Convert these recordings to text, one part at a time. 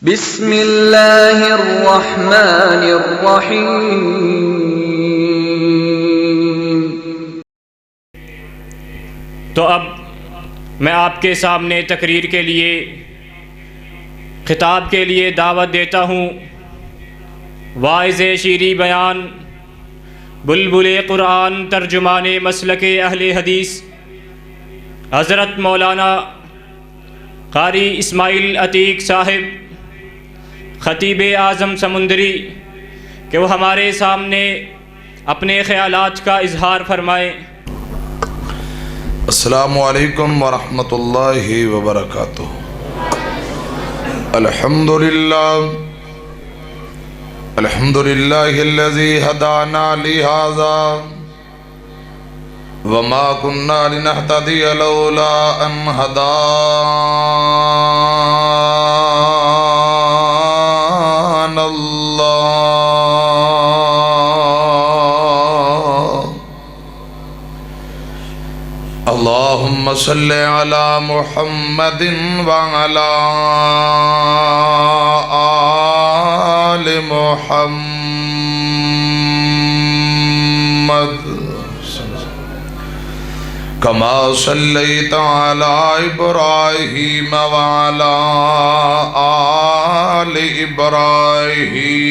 بسم اللہ الرحمن الرحیم۔ تو اب میں آپ کے سامنے تقریر کے لیے خطاب کے لیے دعوت دیتا ہوں واعظ شیریں بیان، بلبل قرآن، ترجمان مسلک اہل حدیث، حضرت مولانا قاری اسماعیل عتیق صاحب، خطیب اعظم سمندری، کہ وہ ہمارے سامنے اپنے خیالات کا اظہار فرمائیں۔ السلام علیکم ورحمۃ اللہ وبرکاتہ۔ الحمد للہ الذی ہدانا لہذا وما كنا لنهتدی لولا ان ہدانا اللہ۔ اللہم صل علی محمد وعلی آل محمد کما صلیت علی ابراہیم وعلی آل ابراہیم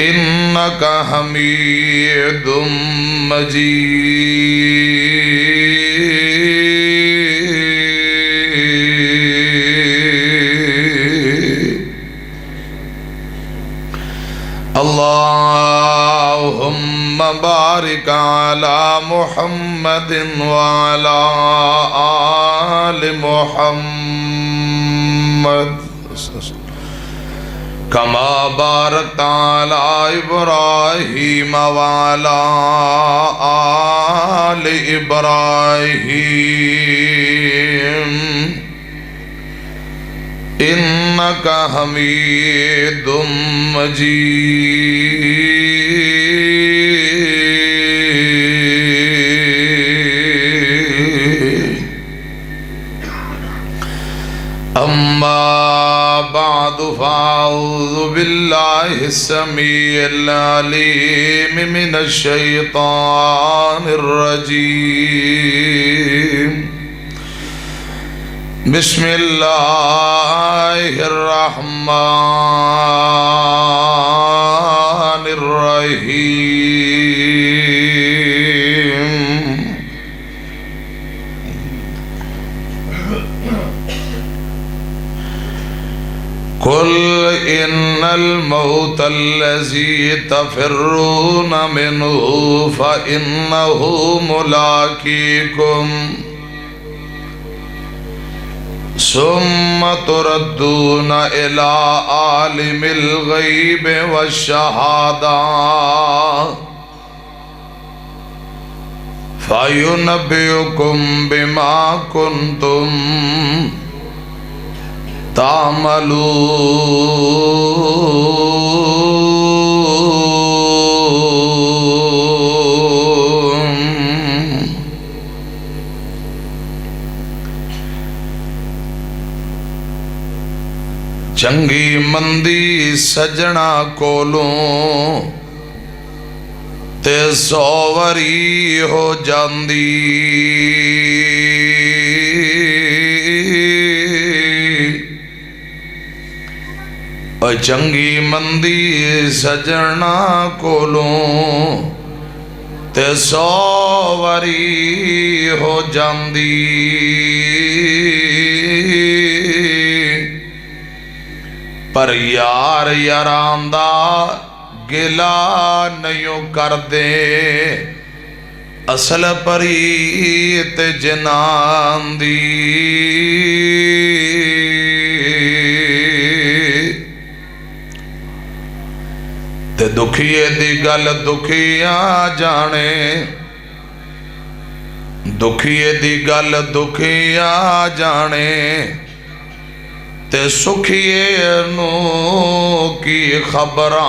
انک حمید مجید۔ اللہم بارک علی محمد وعلی آل محمد کما بارکت علی ابراہیم وعلی آل ابراہیم انک حمید مجید۔ اما بعد فاعوذ باللہ السمیع العلیم من الشیطان الرجیم۔ بسم اللہ الرحمن الرحیم۔ قل ان الموت الذی تفرون منہ فإنہ ملاقیکم ثم تردون الى عالم الغیب والشہادہ فینبئکم بما کنتم تعملون۔ چنگی مندی سجنا کولوں تے سووری ہو جاندی، اور چنگی مندی سجنا کولوں تے سووری ہو جاندی، پر یار یاراندہ گلا نہیں کر دے، اصل پریت جنان دی۔ تے دکھیے دی گل دکھیاں جانے، دکھیے دی گل دکھیاں جانے، تے سکھیے نو کی خبراں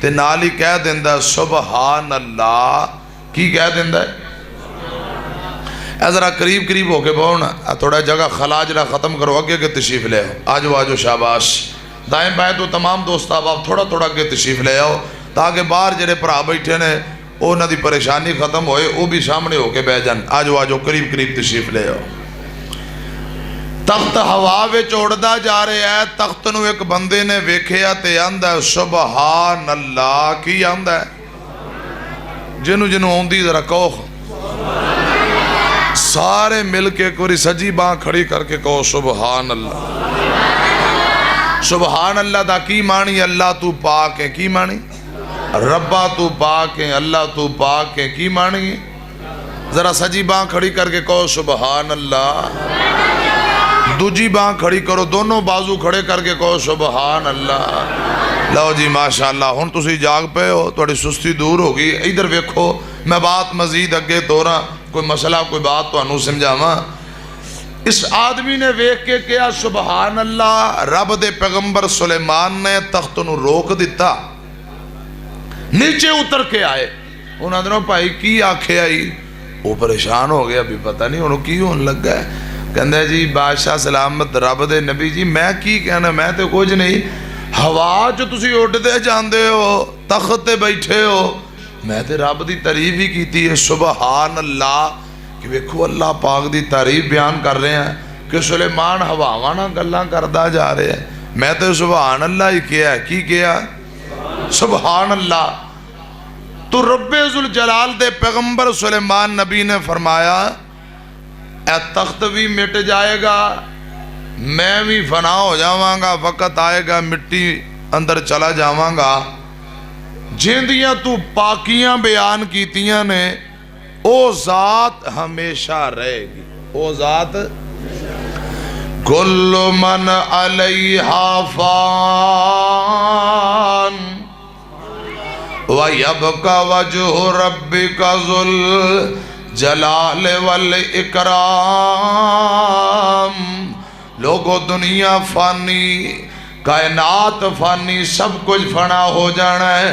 تے نال ہی کہہ دیندا سبحان اللہ. کی کہہ دیندا ہے؟ اے ذرا قریب قریب ہو کے بہو نا, تھوڑا جگہ خلا جڑا ختم کرو, اگے کے تشریف لے آؤ. آجو آجو شاباش. دائیں بائیں تو تمام دوست آپ تھوڑا تھوڑا اگے تشریف لے آؤ تاکہ باہر جڑے بھرا بیٹھے نے انہاں دی پریشانی ختم ہوئے, وہ بھی سامنے ہو کے بہ جان. آجو آجو قریب قریب تشریف لے آؤ. تخت ہوا وچ اڑدا جا رہا ہے. تخت نو ایک بندے نے ویکھیا تے آندا ہے سبحان اللہ. کی آندا ہے؟ جنوں جنوں آندی ذرا کہو سارے مل کے کوئی سجی باں کھڑی کر کے کہو سبحان اللہ. سبحان اللہ دا کی معنی؟ اللہ تو پاک ہے. کی معنی؟ ربا تو پاک ہے. اللہ تو پاک ہے. کی معنی؟ ذرا سجی باں کھڑی کر کے کہو سبحان اللہ. دوجی باں کھڑی کرو, دونوں بازو کھڑے کر کے کہو سبحان اللہ. لو جی ماشاءاللہ, ہن تسی جاگ پے ہو, تھوڑی سستی دور ہوگی. ادھر ویکھو, میں بات مزید اگے توراں, کوئی مسئلہ کوئی بات تو انہوں سمجھاواں. اس آدمی نے ویکھ کے کیا سبحان اللہ. رب دے پیغمبر سلیمان نے تخت نو روک دیتا, نیچے اتر کے آئے. انہوں نے بھائی کی آکھے آئی؟ وہ پریشان ہو گیا, بھی پتہ نہیں انہوں کی ہون لگا ہے. کہندہ ہے جی بادشاہ سلامت رب دے نبی جی میں کی کہنا, میں تو کچھ نہیں. ہوا جو تسی اڑ دے جاندے ہو, تخت تے بیٹھے ہو, میں تے رب دی تعریف ہی کیتی ہے سبحان اللہ. کہ ویکھو اللہ پاک دی تعریف بیان کر رہے ہیں کہ سلیمان ہواواں نال گلاں کردا جا رہے ہیں. میں تے سبحان اللہ ہی کیا ہے. کی کیا؟ سبحان اللہ. تو رب ذوالجلال دے پیغمبر سلیمان نبی نے فرمایا اے تخت بھی مٹ جائے گا, میں بھی فنا ہو جاواں گا, وقت آئے گا مٹی اندر چلا جاواں گا. جیندیاں تو پاکیاں بیان کیتیاں نے او ذات ہمیشہ رہے گی. او ذات کل من علیہا فان وَيَبْقَ وَجْهُ رَبِّكَ ذُو الْجَلَالِ وَالْإِكْرَامِ. لوگو دنیا فانی, کائنات فانی, سب کچھ فنا ہو جانا ہے,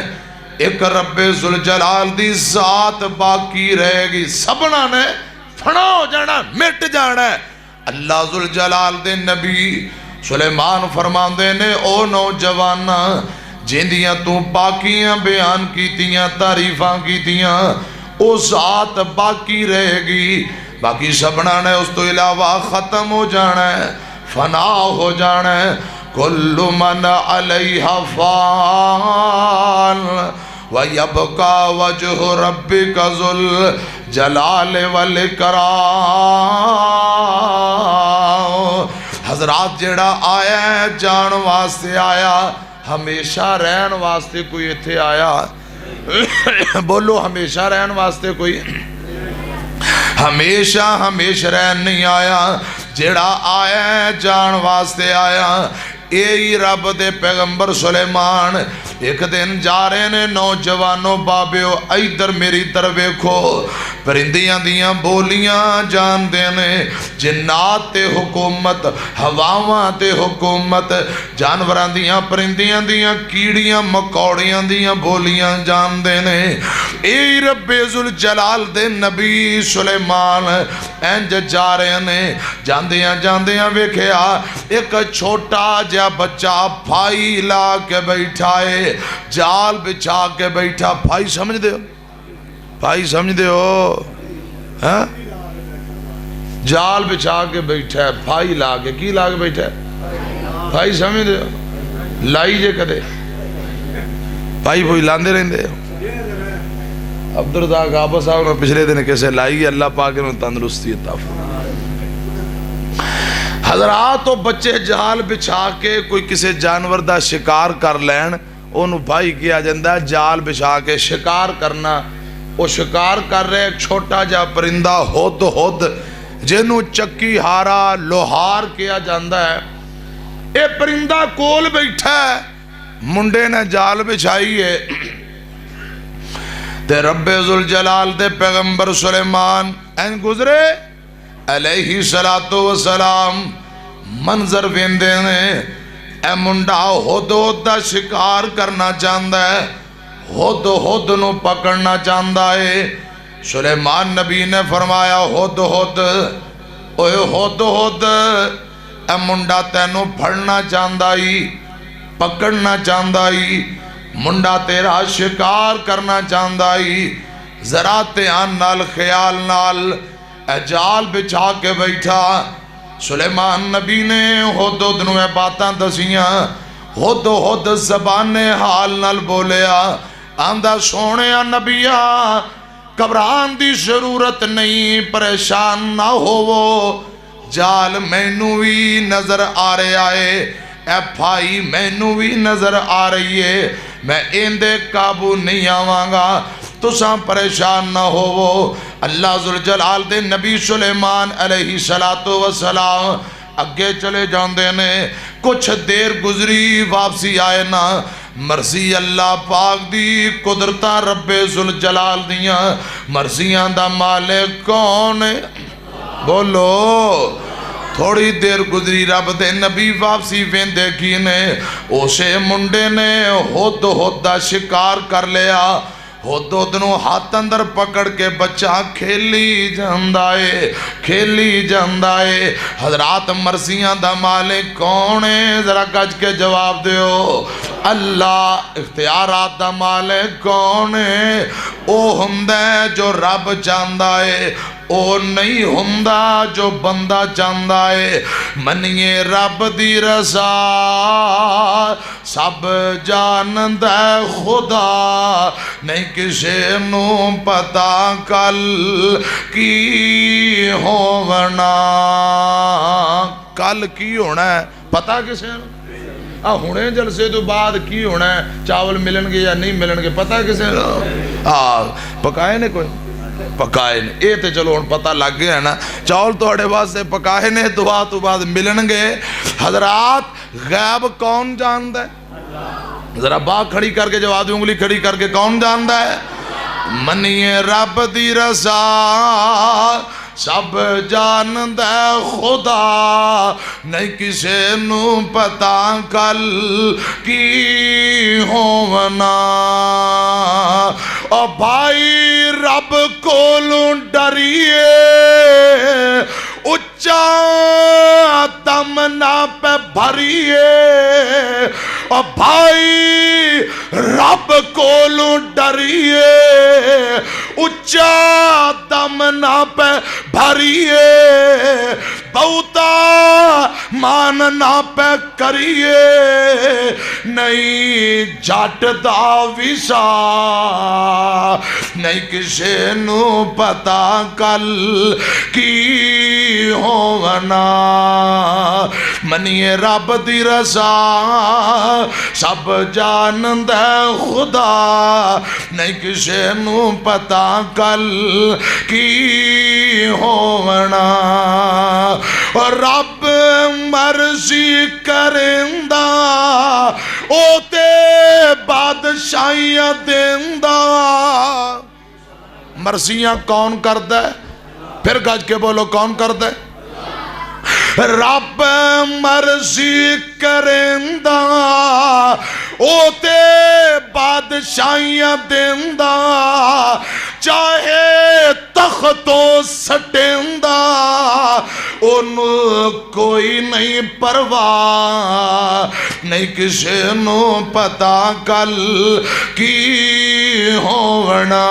ایک رب ذوالجلال دی ذات باقی رہے گی. سبنا نے فنا ہو جانا, مٹ جانا ہے. اللہ ذوالجلال دے نبی سلیمان فرماندے نے او نوجوانا جیندیاں تو پاکیاں بیان کیتیاں, تعریفاں کیتیاں, او ذات باقی رہے گی. باقی سبنا نے اس تو علاوہ ختم ہو جانا ہے, فنا ہو جانا ہے. کل من علیہا فان وَيَبْقَى وَجْهُ رَبِّكَ ذُو الْجَلَالِ وَالْإِكْرَامِ. حضرات جیڑا آیا ہے جان واسطے آیا, ہمیشہ رہن واسطے کوئی اتھے آیا؟ بولو ہمیشہ رہن واسطے کوئی ہمیشہ رہن نہیں آیا. جیڑا آیا ہے جان واسطے آیا. اے رب دے پیغمبر سلیمان ایک دن جا رہے نے, نوجوانوں بابیو ایدر میری طرف دیکھو, پرندیاں دیاں بولیاں جان دینے, جنات تے حکومت, ہواواں تے حکومت, جانوراں دیاں پرندیاں دیاں کیڑیاں مکوڑیاں دیاں بولیاں جان دینے. اے رب ذوالجلال دے نبی سلیمان انج جا رہے نے. جاندیاں ویکھیا ایک چھوٹا جا بچہ پھائی لا کے بیٹھا ہے, جال بچھا کے بیٹھا. پھائی سمجھ دے ہو؟ پھائی سمجھ دے ہو؟ جال بچھا کے بیٹھا ہے, پھائی لا کے. کی لا کے بیٹھا ہے؟ پھائی سمجھ دے ہو؟ لائی جے کدے پھائی پھوئی لاندے رہندے ہو. عبدالرزاق آبا صاحب نے پچھلے دن کیسے لائی, اللہ پاک نے تندرستی عطا فرمائے. حضرات تو بچے جال بچھا کے کوئی کسی جانور دا شکار کر لین, انہوں بھائی کیا جاندہ ہے جال بچھا کے شکار کرنا. وہ شکار کر رہے ایک چھوٹا جا پرندہ ہد جنہوں چکی ہارا لوہار کیا جاندہ ہے. اے پرندہ کول بیٹھا ہے, منڈے نے جال بچھائی ہے. تے رب ذوالجلال دے پیغمبر سلیمان این گزرے علیہ السلام, منظر ویندے نے. اے منڈا ہد دا شکار کرنا چاہندہ ہے, ہد ہد نو پکڑنا چاہتا ہے۔ سلیمان نبی نے فرمایا ہد ہد، اوے ہد ہد، اے منڈا تینوں پھڑنا چاہتا ہی، پکڑنا چاہتا ہی، منڈا تیرا شکار کرنا چاہتا ہی، ذرا دھیان نال خیال نال اے جال بچھا کے بیٹھا۔ سلیمان نبی نے ہد ہد نو اے باتاں دسیاں، ہد ہد زبان حال نال بولیا، آندہ سونیا نبیا گھبران دی ضرورت نہیں، پریشان نہ ہوو، جال مینوں بھی نظر آ رہا ہے، اے بھائی مینوں بھی نظر آ رہی ہے، میں ایندے قابو نہیں آواں گا، تساں پریشان نہ ہوو۔ اللہ ذوالجلال دے نبی سلیمان علیہ السلام اگے چلے جاندے نے، کچھ دیر گزری واپسی آئے نا، مرضی اللہ پاک دی، قدرتاں رب ذوالجلال دیاں، مرضیاں دا مالک کون ہے؟ بولو۔ تھوڑی دیر گزری رب دے نبی واپسی ویندے کی نے، اسے منڈے نے ہد ہد دا شکار کر لیا، ہد ہد نو ہاتھ اندر پکڑ کے بچہ کھیلی جاندائے، کھیلی جاندائے۔ حضرات مرضیاں دا مالک کون ہے؟ ذرا گج کے جواب دیو۔ اللہ۔ اختیارات دا مالک کون ہے؟ او ہندے جو رب چاہندہ ہے، او نہیں ہندہ جو بندہ چاہندہ ہے۔ منیے رب دی رضا سب جاندہ خدا، نہیں کسے نو پتا کل کی ہونا، کل کی ہونا ہے پتا کسے نو؟ ہونے جلسے تو بعد کی ہونا ہے، چاول ملن گے یا نہیں ملن گے پتا کسے نو؟ پکائے نے کوئی پکائے نے، اے تے چلو ہن پتہ لگ گیا ہے نا، چاول تو ہڑے واسطے پکائے نے، دعا تو بعد ملن گے۔ حضرات غیب کون جاندہ ہے؟ ذرا باغ کھڑی کر کے جواب دی، انگلی کھڑی کر کے کون جاندہ ہے؟ منیے رب دی رضا سب جاندہ خدا، نہیں کسے نو پتا کل کی ہونا۔ اور بھائی رب کولوں ڈریے، اچھا دم نہ پہ بھریے، اور بھائی رب کولوں ڈریے، اچھا دم نہ پہ بھریے، بہتا مان نہ پہ کریے، نہیں جٹ دا ویسا، نہیں کسے نو پتا کل کی ہونا۔ منیے رب دی رضا سب جاندہ خدا، نہیں کسے نو پتا کل کی ہونا۔ اور رب مرضی کرندہ او تے بادشاہیاں دیندہ۔ مرضیاں کون کردہ ہے؟ پھر گج کے بولو کون کردہ ہے؟ رب مرضی کرندہ او تے بادشاہیاں دیندہ، چاہے تختو سٹیندہ ان کوئی نہیں پرواہ، نہیں کسے نو پتا کل کی ہونا۔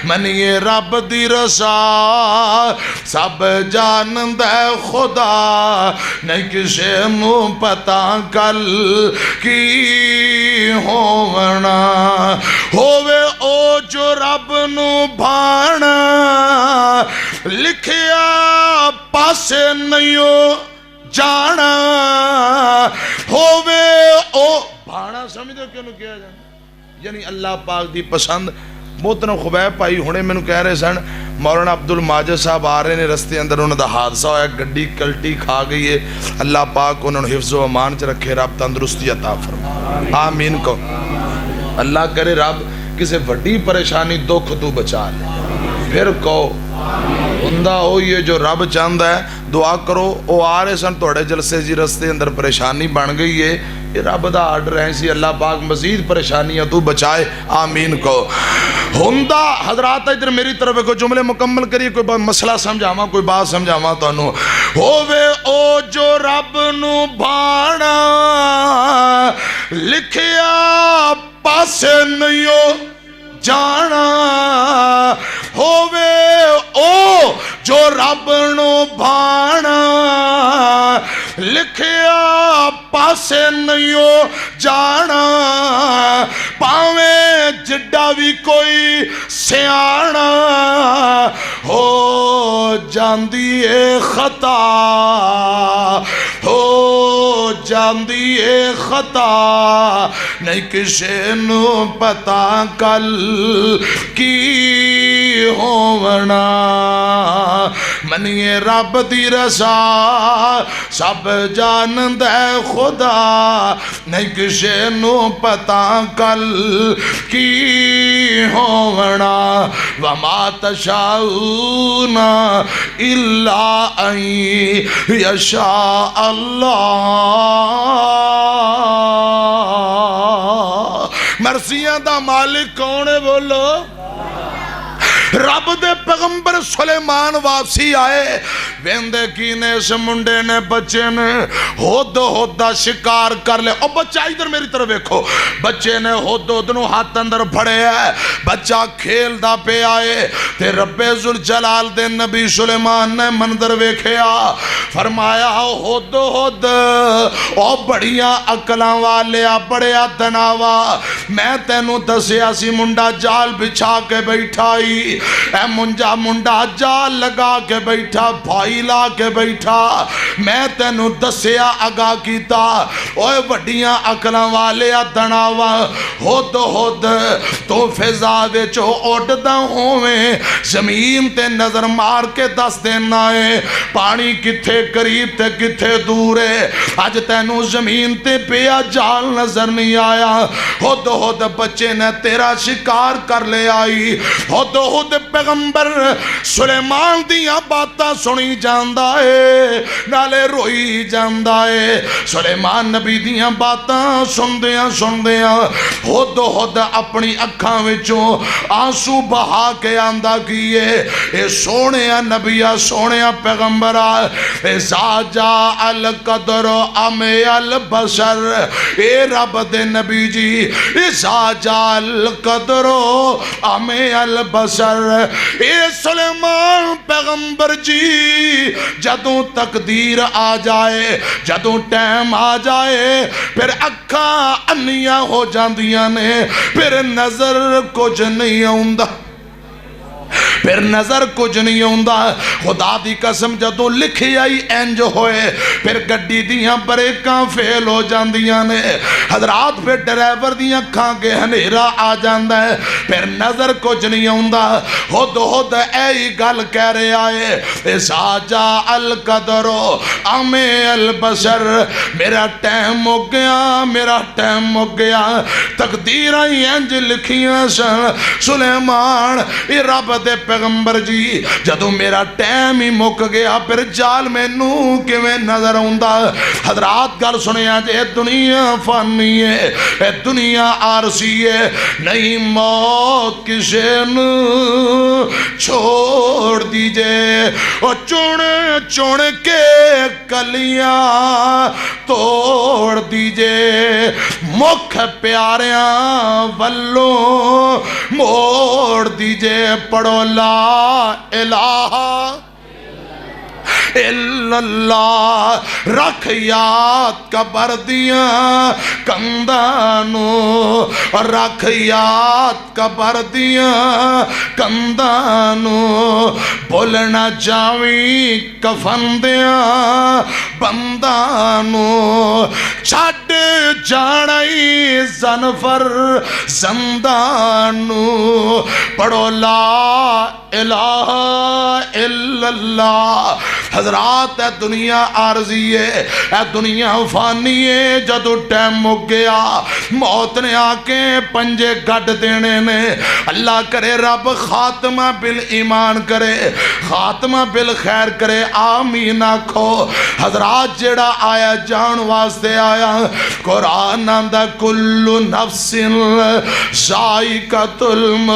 منیے رب دی رضا سب جاندہ خدا، نہیں کسے نو پتا کل کی ہونا۔ ہووے او جو رب نو بھانا، لکھیا پاسے نہیں جانا، ہووے او بھانا سمجھ دو کیوں نو کیا جانا، یعنی اللہ پاک دی پسند۔ محترم خبیب بھائی ہونے میں نو کہہ رہے سن، مولانا عبد الماجد صاحب آ رہے نے، رستے اندر انہوں دا حادثہ ہویا، گڈی کلٹی کھا گئی ہے، اللہ پاک انہوں نے حفظ و امان چ رکھے، رب تندرستی عطا فرمائے، آمین کو۔ اللہ کرے رب کسے بڑی پریشانی دکھ تو بچا لے، پھر کہو بندہ ہو یہ جو رب چاہتا ہے، دعا کرو۔ وہ آ رہے سن توڑے جلسے جی، رستے اندر پریشانی بن گئی ہے، یہ رب دا آرڈر ہے سی اللہ پاک مزید پریشانیاں تو بچائے آمین کو ہندہ حضرات ادھر میری طرف کوئی جملے مکمل کریے کوئی مسئلہ سمجھاواں کوئی بات سمجھاواں تو انہوں ہووے او جو رب نو بھانا لکھیا پاسے نیو جانا ہووے او جو رب نو بھانا لکھیا پاسے نیو جانا پاویں جڈا بھی کوئی سیانا ہو جاندی اے خطا ہو جاندی اے خطا نہیں کسے نو پتا کل کی ہوونا منیے رب دی رضا سب جان دے خدا نہیں کسے نو پتا کل کی ہوونا وما تشاؤون الا ان یشاء اللہ مرضیاں دا مالک کون ہے بولو رب دے پیغمبر سلیمان واپسی آئے ویندے کینے اس منڈے نے بچے نے ہودہ شکار کر لے او بچہ ادھر میری طرف دیکھو بچے نے ہودہ ہاتھ اندر پھڑے ہے بچہ کھیل دا پہ آئے تے رب ذوالجلال دے نبی سلیمان نے منظر ویکھیا فرمایا ہودہ او بڑیاں عقلاں والیا بڑیا دناوا میں تینوں دسیا سی منڈا جال بچھا کے بیٹھائی اے منڈا جال لگا کے بیٹھا بھائی لا کے بیٹھا میں تینوں دسیا آگاہ کیتا اوے وڈیاں عقلاں والیا دناوا ہود تو فضا وچوں اڈدا ہوویں زمین تے نظر مار کے دس دینا ہے پانی کتھے قریب تے کتھے دور ہے اج تینوں زمین تے پیا جال نظر نہیں آیا ہود بچے نے تیرا شکار کر لے آئی ہود پیغمبر سلیمان دیاں باتاں سنی جاندا ہے نالے روئی جاندا ہے سلیمان نبی دیاں باتاں سندیاں ہود اپنی اکھاں وچوں آنسو بہا کے آندا کیے اے سونیا نبیا سونیا پیغمبرہ اذا جاء القدر امی البشر اے رب دے نبی جی اذا جاء القدر امی البشر اے سلیمان پیغمبر جی جدوں تقدیر آ جائے جدوں ٹائم آ جائے پھر اکھاں انیاں ہو جاندیاں نے پھر نظر کچھ نہیں آؤندا پھر نظر کچھ نہیں ہوندا خدا دی قسم جدوں لکھی آئی انج ہوئے پھر گڈی دیاں بریکاں فیل ہو جاندیاں نے حضرات پھر ڈرائیور دیاں کھاں کے ہنیرا آ جاندا ہے پھر نظر کچھ نہیں ہوندا ہود اے گل کہہ رہے آئے اذا جاء القدر امی البشر میرا ٹائم ہو گیا تقدیراں انج لکھیاں سن سلیمان اے رب دے پیغمبر جی جدوں میرا ٹائم ہی مک گیا پھر جال مینوں کیویں نظر آوندا حضرات گل سنیا جے دنیا فانی ہے اے دنیا عارضی ہے نہیں موت کسے نوں چھوڑ دیجئے او چن کے کلیاں توڑ دیجئے مکھ پیاریاں ولوں موڑ دیجئے پڑھو لا الہ الا اللہ رکھ یاد قبر دیاں کندانو رکھ یاد قبر دیاں کندانو بولنا جاویں کفن دیاں بندانو چھڈ جانائی زنفر زندانو پڑھو لا الہ الا اللہ حضرات اے دنیا عارضی ہے، اے دنیا فانی ہے، جدو ٹائم مک گیا موت نے آ کے پنجے گڈ دینے نے۔ اللہ کرے رب خاتمہ بالایمان کرے، خاتمہ بالخیر کرے، آمین آکھو۔ حضرات جڑا آیا جان واسطے آیا، قرآن آندا کل نفس ذائقۃ الموت،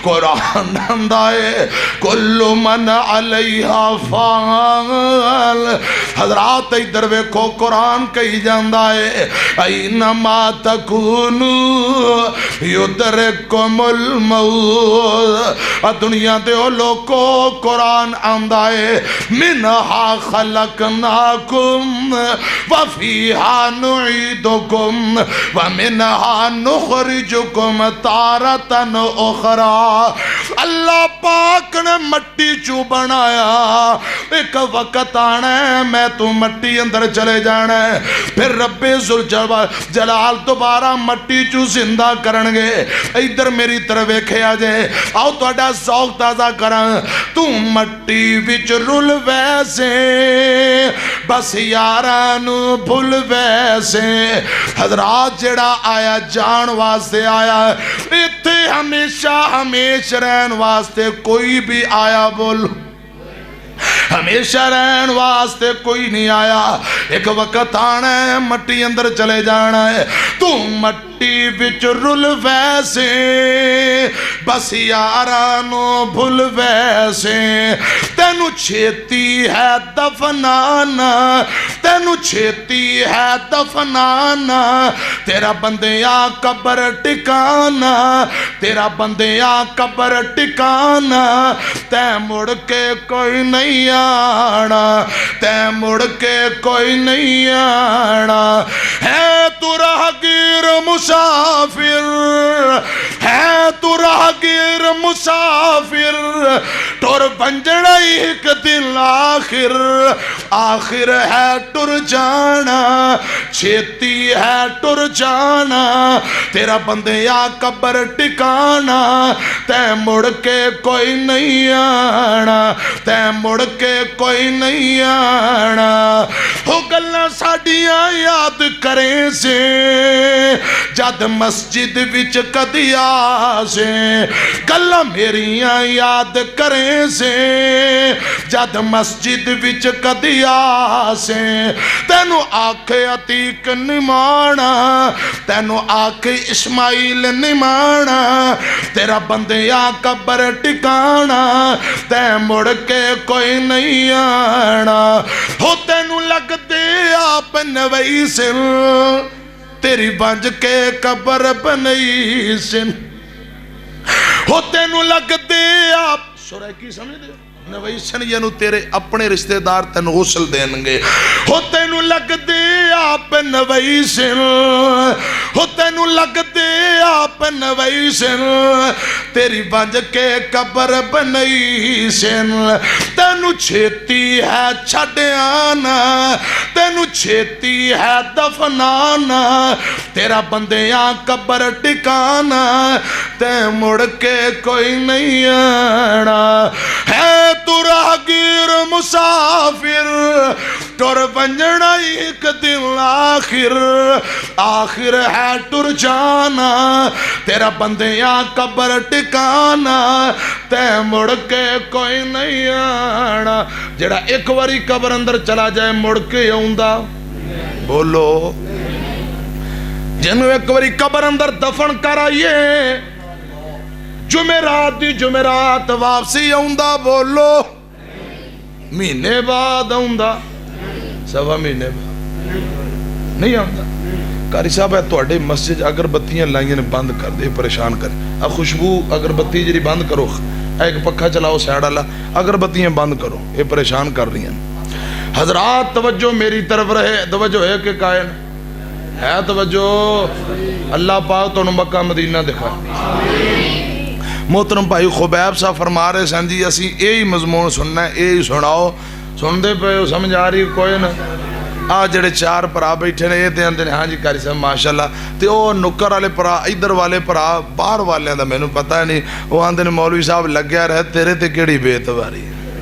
قرآن آندا ہے کل من علیہا فان۔ حضرات ادھر ویکھو قرآن کہی جاندا ہے اینما تکونو یدرککم الموت۔ دنیا دے او لوگو قرآن آندا ہے منہا خلقناکم وفیہا نعیدکم ومنہا نخرجکم تارتن اخرى۔ اللہ پاک نے مٹی چو بنایا، ایک وقت آنا ہے میں تو مٹی اندر چلے جانا ہے، پھر رب ذوالجلال دوبارہ مٹی چو زندہ کرنگے۔ ادھر میری طرف ویکھے آجے، آؤ توڑا ذوق تازہ کرن۔ تو مٹی وچ رول ویسے بس یارانو بھول ویسے۔ حضرات جڑا آیا جان واسطے آیا، اتھے ہمیشہ ہمیشہ رہن واسطے کوئی بھی آیا بول، ہمیشہ رہن واسطے کوئی نہیں آیا۔ ایک وقت آنا ہے مٹی اندر چلے جانا ہے، تو مٹی وچ رول ویسے بس یارانو بھول ویسے۔ تینو چھیتی ہے دفنانا، تینو چھیتی ہے دفنانا، تیرا بندیاں قبر ٹکانا، تیرا بندیاں قبر ٹکانا۔ تے مڑ کے کوئی نہیں آنا، تے مڑ کے کوئی نہیں آنا۔ ہے تو راہگیر مسافر، ہے تو راہگیر مسافر، ٹر بنجڑا ایک دن آخر، آخر ہے ٹر جانا، چھیتی ہے ٹر جانا۔ تیرا بندیا قبر ٹکانا، تے مڑ کے کوئی نہیں آنا، تے مڑ کے کوئی نہیں آنا۔ ہو گلاں ساڈیاں یاد کریں سے جد مسجد وچ کدی آسے، گلاں میریاں یاد کریں سے جد مسجد وچ کدی آسے۔ تینو آکھے عتیق نمانا، تینو آکھے اسماعیل نمانا، تیرا بندیاں قبر ٹکانا، تے مڑ کے کوئی نہیں آنا۔ ہو تینو لگ دے آپ نوئی سن، تیری بنج کے قبر بنئی سن۔ ہو تینو لگ دے آپ سورہ کی سمجھ دے نوئی سن، یعنی تیرے اپنے رشتہ دار تین غسل دینگے۔ ہو تینو لگ دے آپ نوئی سن، ہو تینو لگ دے آپ نوئی سن، تیری بنج کے قبر بنئی سن۔ تینو چھیتی ہے چھڑ آنا، تینو چھیتی ہے دفنانا، تیرا بندیاں قبر ٹکانا، تے مڑ کے کوئی نہیں آنا۔ ہے تو راہگیر مسافر، ٹر بنجنا ایک دن آخر، آخر ہے ٹر جانا۔ تیرا بندیاں قبر ٹکانا، تے مڑ کے کوئی نہیں آنا۔ جڑا ایک واری قبر اندر چلا جائے مڑ کے آؤندا بولو، جنہوں ایک واری قبر اندر دفن کر آئیے جمعرات دی جمعرات واپسی آؤندا بولو، مہینے بعد آؤندا، سوا مہینے بعد نہیں آؤندا۔ قاری صاحب ہے توڑے مسجد اگر بتیاں لائیں نے بند کر دے، پریشان کر۔ خوشبو اگر بتی جری بند کرو، ایک پکھا چلاؤ سیڑ اللہ، اگر بتیاں بند کرو، یہ پریشان کر رہی ہیں۔ حضرات توجہ میری طرف رہے، توجہ ہے کہ قائل ہے توجہ؟ اللہ پاک تو مکہ مدینہ دکھا۔ محترم بھائی خبیب صاحب فرما رہے سن جی اسی یہی مضمون سننا ہے، یہی سناؤ، سن دے پہ سمجھ آ رہی کوئی نہ؟ آج جڑے چار پرا بیٹھے نے یہ تے اندر ہاں جی قاری صاحب ماشاءاللہ، تے او نکر والے پرا ادھر والے پرا باہر والے دا مینوں پتہ نہیں، وہ آندے نے مولوی صاحب لگیا رہے تیرے تے کیڑی بے اعتباری ہے۔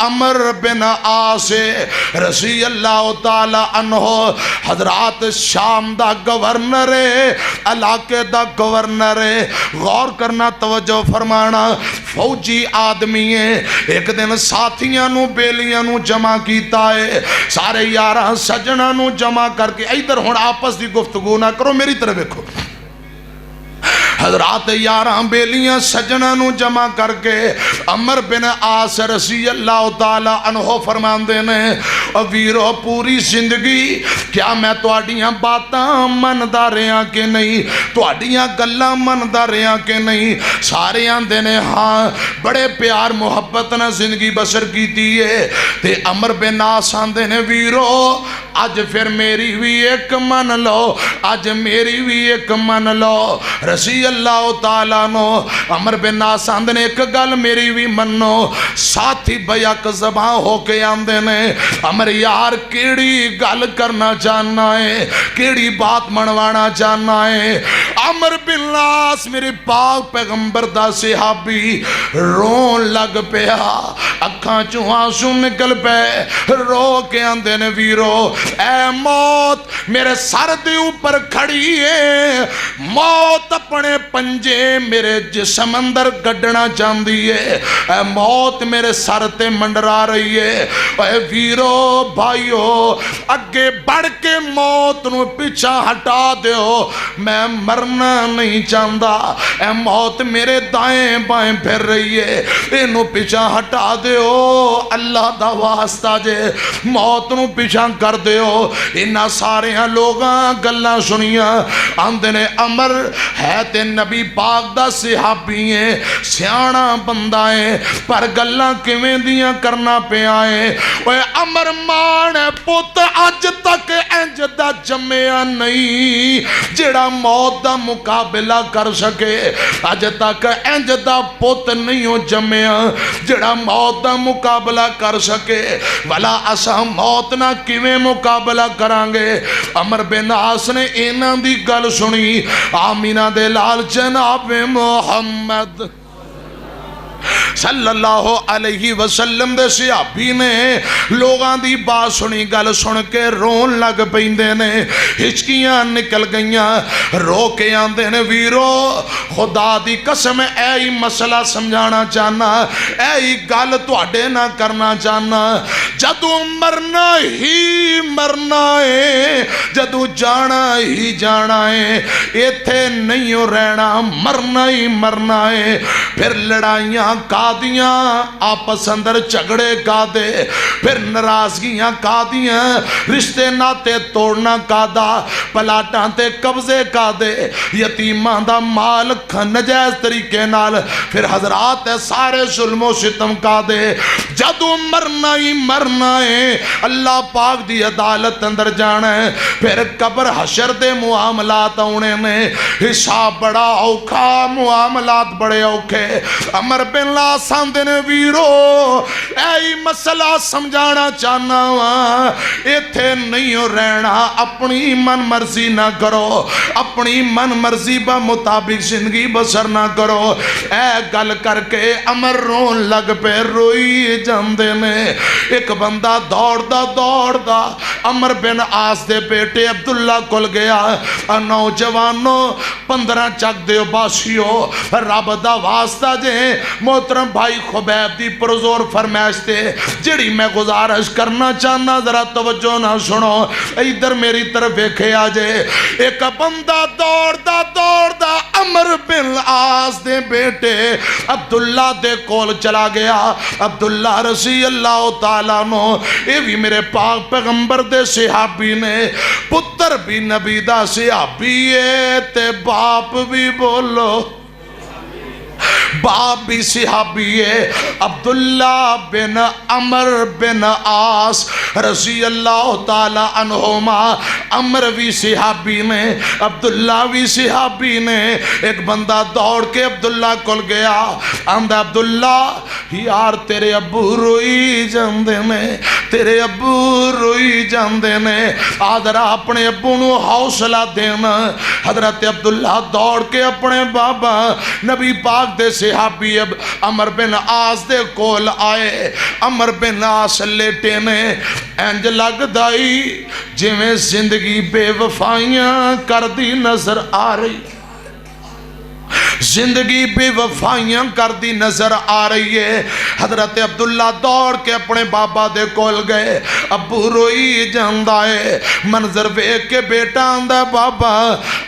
عمر بن عاص رضی اللہ تعالی عنہ حضرات شام دا گورنر علاقے دا گورنر غور کرنا توجہ فرمانا فوجی آدمی ہے ایک دن ساتھیاں نو بیلیاں نو جمع کیتا ہے سارے یاراں سجناں نو جمع کر کے ادھر ہن آپس دی گفتگو نہ کرو میری طرف دیکھو حضرات یاراں بیلیاں سجناں نو جمع کر کے عمر بن عاص رضی اللہ تعالی عنہ فرماندے نے ویرو پوری زندگی کیا میں تواڈیاں باتاں مندا رہیا کہ نہیں تواڈیاں گلاں مندا رہیا کہ نہیں سارے آندے نے ہاں بڑے پیار محبت نہ زندگی بسر کیتی ہے تے عمر بن عاص آندے نے ویرو اج پھر میری بھی ایک من لو اج میری بھی ایک من لو رضی اللہ تعالیٰ نو عمر بن عاص آندے نے ایک گل میری بھی منو ساتھی بیک زباں ہو کے آندے نے عمر یار کیڑی گل کرنا چاہنا ہے کیڑی بات منوانا چاہنا ہے عمر بن عاص میرے پاک پیغمبر دا صحابی رون لگ پیا اکھاں چوں آنسو نکل پے رو کے آندے نے ویرو اے موت میرے سر دے اوپر کھڑی ہے موت اپنے پنجے میرے جسم اندر گڈنا چاندی ہے اے موت میرے سر تے منڈرا رہی ہے اے ویرو بھائیو اگے بڑھ کے موت نو پیچھا ہٹا دیو میں مرنا نہیں چاہتا اے موت میرے دائیں بائیں پھر رہی ہے اینو پیچھا ہٹا دیو اللہ دا واسطہ جے موت نو پیچھا کر دیو انہا سارے لوگاں گلاں سنیاں آندے نے عمر ہے تے نبی پاک دا صحابی ہیں سیانا بندہ ہیں پر گلاں کیویں دیاں کرنا پہ آئے اوے عمر مان پوت اج تک انج دا جمعہ نہیں جڑا موت دا مقابلہ کر سکے اج تک انج دا پوت نہیں ہو جمعہ جڑا موت دا مقابلہ کر سکے والا اسا موت نہ کیویں مقابلہ کرانگے عمر بن عاص نے انہاں دی گل سنی آمینہ دے لال جناب محمد صلی اللہ علیہ وسلم دے صحابی نے لوگاں دی بات سنی گل سن کے رون لگ پیندے نے ہچکیاں نکل گئیاں رو کے آندے نے ویرو خدا دی قسم اے مسئلہ سمجھانا چاہنا اے گل تواڈے نہ کرنا چاہنا جدو مرنا ہی مرنا ہے جدو جانا ہی جانا ہے ایتھے نہیں ہو رہنا مرنا ہی مرنا ہے پھر لڑائیاں کا دیاں آپس اندر جھگڑے کا دے پھر ناراضگیاں کا دیاں رشتے ناتے توڑنا کا دا پلاٹاں تے قبضے کا دے یتیماں دا مال نجائز طریقے نال پھر حضرات سارے ظلم و ستم کا دے جدو مرنا ہی مرنا ہے اللہ پاک دی عدالت اندر جانا ہے پھر قبر حشر دے معاملات آنے میں حساب بڑا اوکھا معاملات بڑے اوکھے عمر بن عاص آندے نے ویرو اے مسئلہ سمجھانا چاہنا وا ایتھے نہیں ہو رہنا اپنی من مرضی نہ کرو اپنی من مرضی با مطابق زندگی بسر نہ کرو اے گل کر کے عمر رون لگ پہ روئی جاندے نے ایک بندہ دوڑ دا عمر بن عاص دے بیٹے عبداللہ کل گیا نوجوانوں 15 چک دیو باسیو رب دا واسطہ جے محترم بھائی خبیب دی پرزور فرمائشتے جڑی میں گزارش کرنا چاہنا ذرا توجہ نہ سنو ادھر میری طرف دیکھے آجے ایک بندہ دوڑ دا عمر بن عاص دے بیٹے عبداللہ دے کول چلا گیا عبداللہ رضی اللہ تعالیٰ نو اے بھی میرے پاک پیغمبر دے صحابی نے پتر بھی نبی دا صحابی ہے تے باپ بھی بولو باپ بھی صحابی ہے عبداللہ بن عمر بن عاص رضی اللہ تعالی عنہما عمر بھی صحابی نے عبداللہ بھی صحابی نے ایک بندہ دوڑ کے عبداللہ کل گیا آندہ عبداللہ یار تیرے ابو روئی جاندے نے تیرے ابو روئی جاندے نے آدھرا اپنے ابو نو حوصلہ دینا حضرت عبداللہ دوڑ کے اپنے بابا نبی پاک دے صحابی عمر بن آس دے کول آئے. عمر بن آس لیٹے نے انج لگدائی جویں زندگی بے وفائیاں کر دی نظر آ رہی. زندگی بے وفائیاں کر دی نظر آ رہی ہے. حضرت عبداللہ دوڑ کے اپنے بابا دے کول گئے. ابو روئی جاندہ ہے. منظر ویکھ کے بیٹا آندہ بابا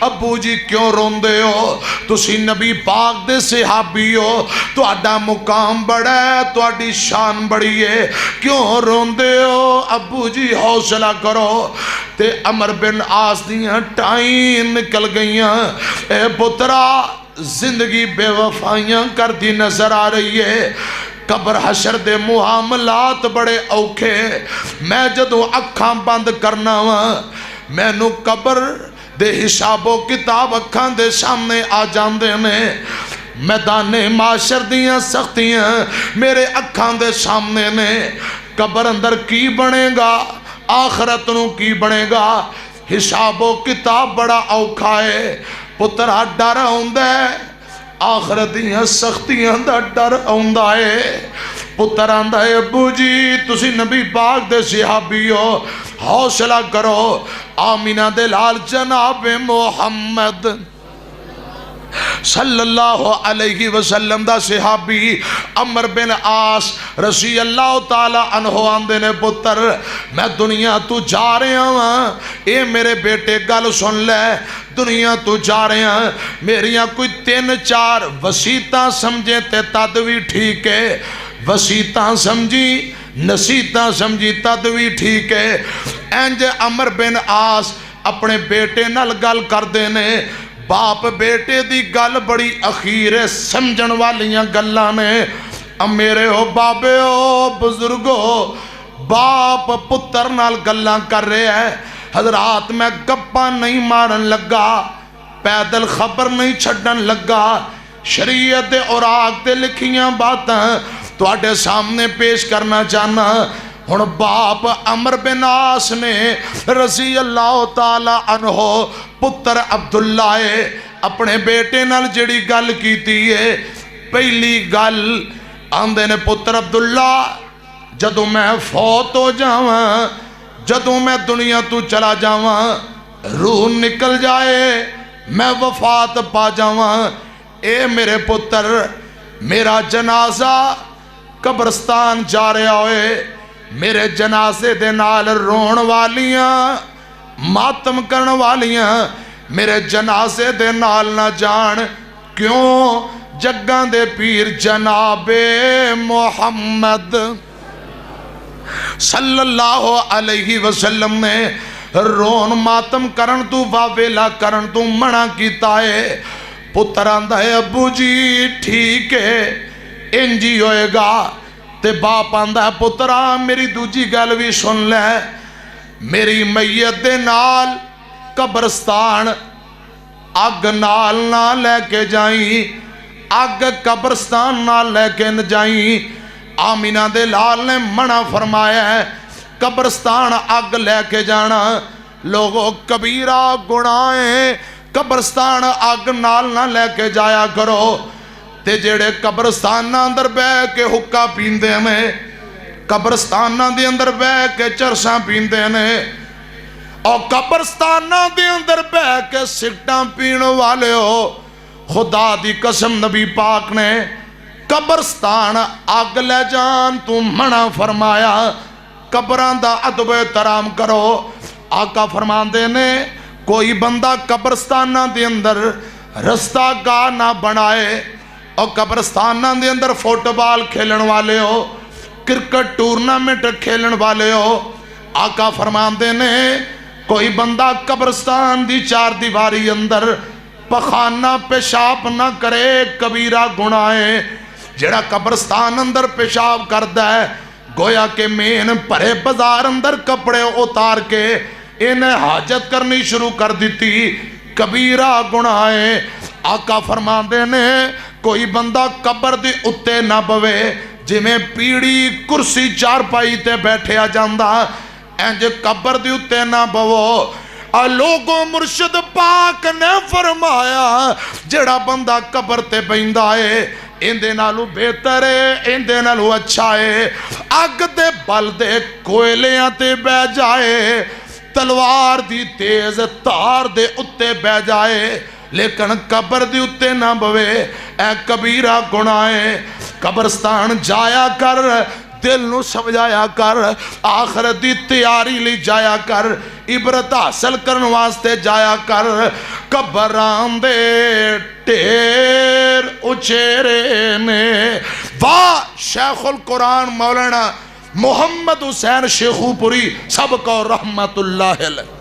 ابو جی کیوں روندے ہو؟ تسی نبی پاک دے صحابی ہو, تو اڈا مقام بڑا ہے, تو اڈی شان بڑی ہے, کیوں روندے ہو؟ ابو جی حوصلہ کرو. تے عمر بن آس دیاں ٹائیں نکل گئیاں. اے پترا زندگی بے وفائیاں کر دی نظر آ رہی ہے. قبر حشر دے معاملات بڑے اوکھے. میں جدوں اکھاں بند کرنا وا میں نو قبر دے حساب و کتاب اکھاں دے سامنے آ جاندے نے. میدان معاشر دیاں سختیاں میرے اکھاں دے سامنے نے. قبر اندر کی بنے گا, آخرت نو کی بنے گا, حساب و کتاب بڑا اوکھا ہے. پترا ڈر آندا ہے, آخرت دیاں سختیاں دا ڈر آندا ہے. پتر آندا ہے ابو جی تسی نبی پاک دے صحابی ہو, حوصلہ کرو. آمینہ دے لال جناب محمد صلی اللہ علیہ وسلم دا صحابی عمر بن آس رضی اللہ تعالی عنہ آندے نے پتر میں دنیا تو جا رہا ہوں. اے میرے بیٹے گل سن لے, دنیا تو جا رہے ہیں, میریاں کوئی 3-4 وسیعتاں سمجھے تے تد بھی ٹھیک ہے, وسیعتاں سمجھی نصیحتاں سمجھی تد بھی ٹھیک ہے. انج عمر بن آس اپنے بیٹے نال گل کردے نے. باپ بیٹے دی گل بڑی اخیر سمجھن والیاں گلاں نے. میرے ہو بابے ہو بزرگو, باپ پتر نال گلاں کر رہے ہیں. حضرات میں گپاں نہیں مارن لگا, پیدل خبر نہیں چھڑن لگا, شریعت اوراق تے لکھیاں باتاں تو آٹے سامنے پیش کرنا چاہنا. ہن باپ عمر بن آس نے رضی اللہ تعالی عنہ پتر عبداللہ اپنے بیٹے نال جڑی گل کیتی ہے, پہلی گل آندے نے پتر عبداللہ جدوں میں فوت ہو جاواں, جدوں میں دنیا تو چلا جاواں, روح نکل جائے, میں وفات پا جاواں, اے میرے پتر میرا جنازہ قبرستان جا رہا ہوئے, میرے جنازے دے نال رون والیاں ماتم کرن والیاں میرے جنازے دے نال نہ جان. کیوں؟ جگاں دے پیر جناب محمد صلی اللہ علیہ وسلم نے رون ماتم کرن تو واویلا کرن تو منع کیتا ہے. پتر آندہ ہے ابو جی ٹھیک ہے انجی ہوئے گا. تے باپ آندہ ہے پترا میری دوجی گل بھی سن لے, میری میت دے نال قبرستان اگ نال نہ لے کے جائیں, اگ قبرستان نہ لے کے نہ جائیں. آمینہ دے لال نے منع فرمایا ہے قبرستان اگ لے کے جانا. لوگوں کبیرہ گناہیں قبرستان اگ نال نہ لے کے جایا کرو. تے جڑے قبرستان اندر بے کے حکا پیندے میں, قبرستان دے اندر بے کے چرساں پیندے نے, اور قبرستان دے اندر بے کے سگٹاں پین والے ہو. خدا دی قسم نبی پاک نے قبرستان آگ لے جان تو منع فرمایا. قبران دا ادب احترام کرو. آقا فرماندے نے کوئی بندہ قبرستان دے اندر رستہ گاہ نہ بنائے, اور قبرستان دے اندر فوٹ بال کھیلن والے ہو, کرکٹ ٹورنامنٹ کھیلن والے ہو. آقا فرماندے نے کوئی بندہ قبرستان دی 4 دیواری اندر پخانہ پیشاب نہ کرے, کبیرہ گناہ ہے. جڑا قبرستان اندر پیشاب کردہ ہے گویا کہ مین پرے بازار اندر کپڑے اتار کے انہیں حاجت کرنی شروع کر دیتی, کبیرہ گناہ ہے. آقا فرماندے نے کوئی بندہ قبر دی اتے نہ بوے, جی میں پیڑی کرسی چار پائی تے بیٹھے آ جاندہ انج قبر دی اتے نہ بوو. لوگوں مرشد پاک نے فرمایا جڑا بندہ قبر تے بیندہ ہے اندے نالو بہتر ہے، اندے نالو اچھا ہے، اگ دے بل دے کوئلیاں تے بہ جائے، تلوار دی تیز تار دے اتے بہ جائے، لیکن قبر دی اتے نہ بوے، اے کبیرہ گناہ، قبرستان جایا کر، دل نو سمجھایا کر، آخرت دی تیاری لی جایا کر، عبرت حاصل کرن واسطے جایا کر، قبران دے ٹیر اچھیرے نے۔ واہ شیخ القرآن مولانا محمد حسین شیخو پوری سب کو رحمت اللہ علیہ۔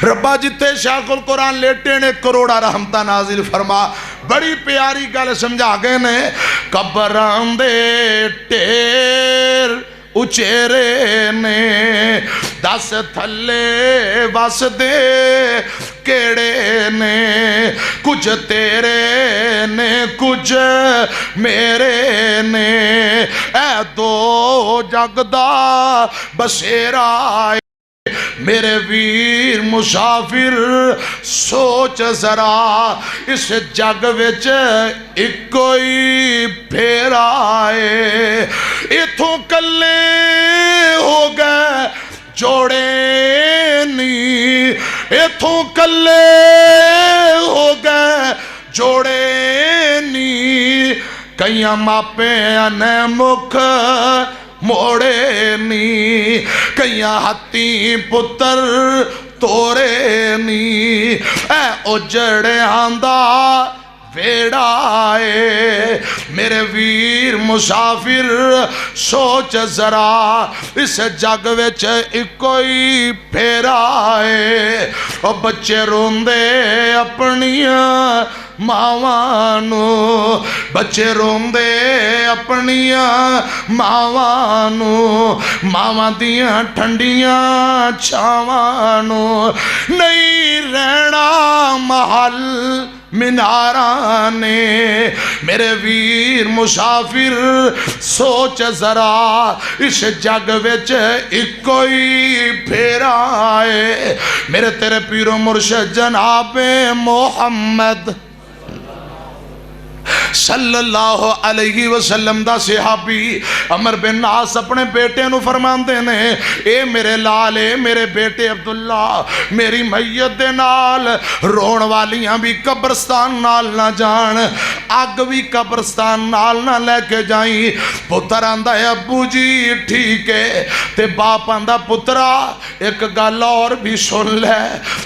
ربا جتے شیخ القرآن لیٹے نے کروڑا رحمتہ نازل فرما، بڑی پیاری گل سمجھا گئے نے، قبران دے ٹیر اچھیرے نے، دس تھلے وس دے کیڑے نے، کچھ تیرے نے کچھ میرے نے، اے دو جگ دا بسیرا میرے ویر مسافر سوچ ذرا، اس جگ وچ ایک کوئی پھیرا ہے، اتھوں کلے ہو گئے جوڑے نہیں، اتھوں کلے ہو گئے جوڑے نہیں، کئیاں ماپے انے مکھ موڑے نی، کئیاں ہتھی پتر تورے نی، اے اجڑے آندہ ویڑا ہے، میرے ویر مسافر سوچ ذرا، اس جگ وچ ایک کوئی پھیرا ہے، اور بچے روندے اپنیاں ماوانو، بچے روندے اپنیاں ماوانو، ماواں دیاں ٹھنڈیاں چھاوانو، نہیں رہنا محل منارانے، میرے ویر مسافر سوچ ذرا، اس جگ وچ ایک کوئی پھیرا ہے، میرے تیرے پیر و مرشد جناب محمد صلی اللہ علیہ وسلم دا صحابی عمر بن عاص اپنے بیٹے نو فرماندے نے، اے میرے لال، اے میرے بیٹے عبداللہ، میری میت دے نال رون والیاں بھی قبرستان نال نہ جان، آگ بھی قبرستان نال نہ لے کے جائیں۔ پتر آندہ ہے ابو جی ٹھیک ہے، تے باپ آندہ پترا ایک گل اور بھی سن لے،